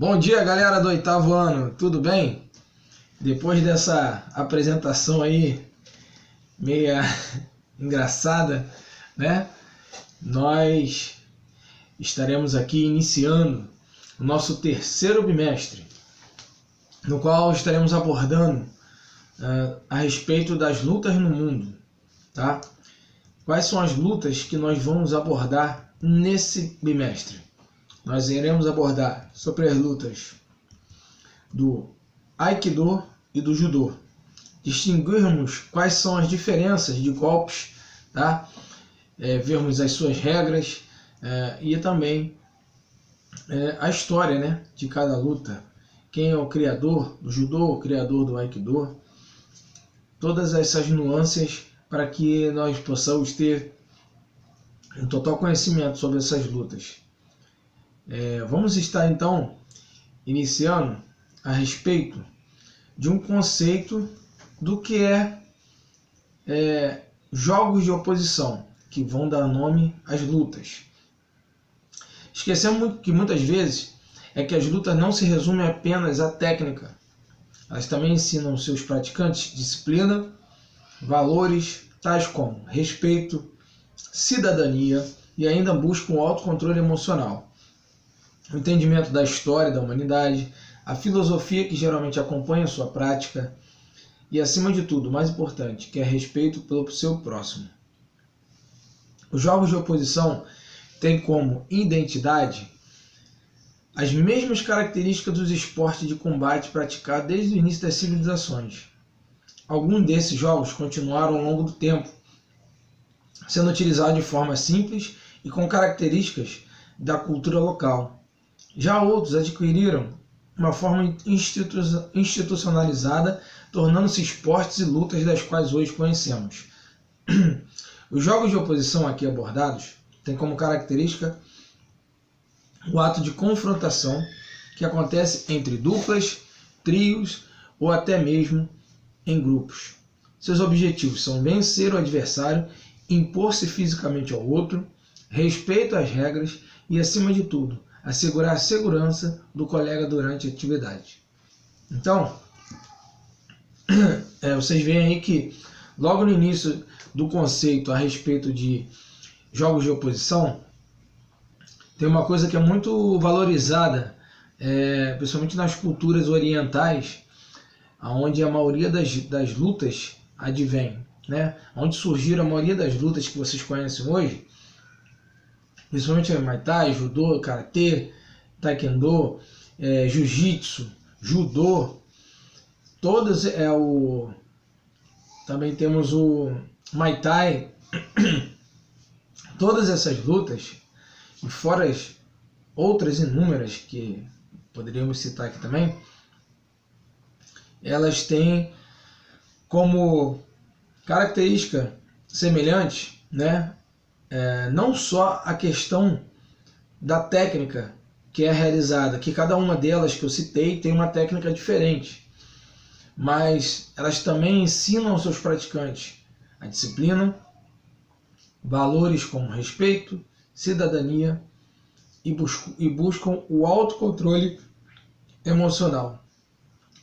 Bom dia, galera do 8º ano, tudo bem? Depois dessa apresentação aí, meia engraçada, né? Nós estaremos aqui iniciando o nosso terceiro bimestre, no qual estaremos abordando a respeito das lutas no mundo, tá? Quais são as lutas que nós vamos abordar nesse bimestre? Nós iremos abordar sobre as lutas do Aikido e do Judô. Distinguirmos quais são as diferenças de golpes, tá? Vermos as suas regras e também a história, né, de cada luta. Quem é o criador do Judô, o criador do Aikido. Todas essas nuances para que nós possamos ter um total conhecimento sobre essas lutas. Vamos estar então iniciando a respeito de um conceito do que jogos de oposição, que vão dar nome às lutas. Esquecemos que muitas vezes que as lutas não se resumem apenas à técnica. Elas também ensinam seus praticantes disciplina, valores tais como respeito, cidadania e ainda buscam o autocontrole emocional. O entendimento da história da humanidade, a filosofia que geralmente acompanha a sua prática e, acima de tudo, o mais importante, que é respeito pelo seu próximo. Os jogos de oposição têm como identidade as mesmas características dos esportes de combate praticados desde o início das civilizações. Alguns desses jogos continuaram ao longo do tempo, sendo utilizados de forma simples e com características da cultura local. Já outros adquiriram uma forma institucionalizada, tornando-se esportes e lutas das quais hoje conhecemos. Os jogos de oposição aqui abordados têm como característica o ato de confrontação que acontece entre duplas, trios ou até mesmo em grupos. Seus objetivos são vencer o adversário, impor-se fisicamente ao outro, respeito às regras e, acima de tudo, assegurar a segurança do colega durante a atividade. Então, vocês veem aí que logo no início do conceito a respeito de jogos de oposição, tem uma coisa que é muito valorizada, principalmente nas culturas orientais, onde a maioria das lutas advém, né? Onde surgiram a maioria das lutas que vocês conhecem hoje, principalmente Muay Thai, Judô, Karatê, Taekwondo, Jiu-Jitsu, Judô, todas também temos o Muay Thai, todas essas lutas, e fora as outras inúmeras que poderíamos citar aqui também, elas têm como característica semelhante, né? Não só a questão da técnica que é realizada, que cada uma delas que eu citei tem uma técnica diferente, mas elas também ensinam aos seus praticantes a disciplina, valores como respeito, cidadania e buscam o autocontrole emocional,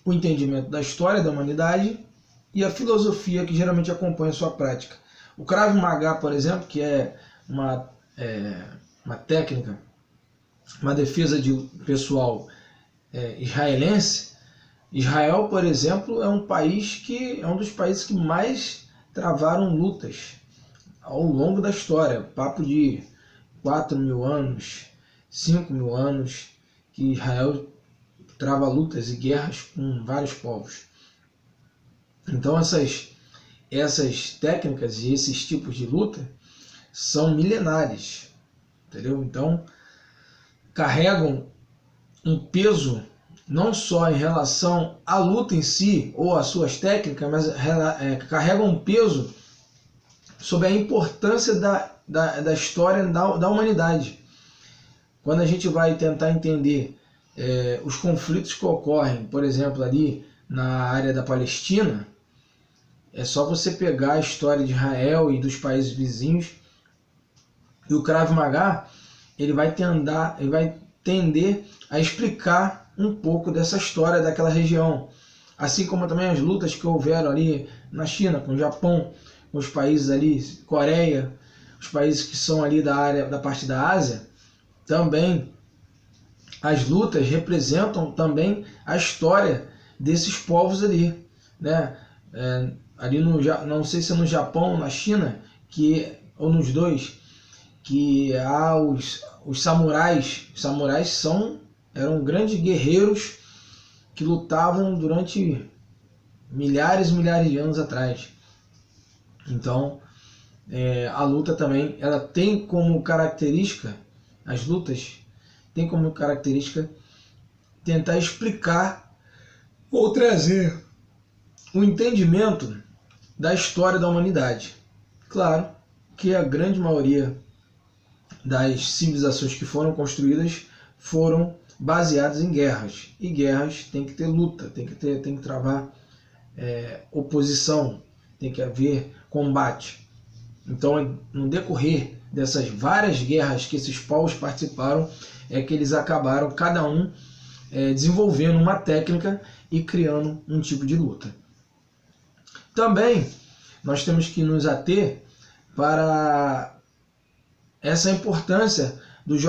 o entendimento da história da humanidade e a filosofia que geralmente acompanha a sua prática. O Krav Maga, por exemplo, que é uma técnica, uma defesa pessoal israelense. Israel, por exemplo, é um dos países que mais travaram lutas ao longo da história. Papo de 4.000 anos, 5.000 anos, que Israel trava lutas e guerras com vários povos. Então essas técnicas e esses tipos de luta são milenares, entendeu? Então carregam um peso não só em relação à luta em si ou às suas técnicas, mas carregam um peso sobre a importância da história da humanidade. Quando a gente vai tentar entender os conflitos que ocorrem, por exemplo, ali na área da Palestina, é só você pegar a história de Israel e dos países vizinhos, e o Krav Maga ele vai tender a explicar um pouco dessa história daquela região, assim como também as lutas que houveram ali na China, com o Japão, com os países ali, Coreia, os países que são ali da parte da Ásia. Também as lutas representam também a história desses povos ali, né? Ali não sei se é no Japão ou na China, ou nos dois, que há os samurais. Os samurais eram grandes guerreiros que lutavam durante milhares e milhares de anos atrás. Então, a luta também, ela tem como característica, as lutas tem como característica tentar explicar ou trazer o entendimento da história da humanidade. Claro que a grande maioria das civilizações que foram construídas foram baseadas em guerras. E guerras tem que ter luta, tem que travar oposição, tem que haver combate. Então, no decorrer dessas várias guerras que esses povos participaram, é que eles acabaram, cada um, desenvolvendo uma técnica e criando um tipo de luta. Também, nós temos que nos ater para essa importância dos jogos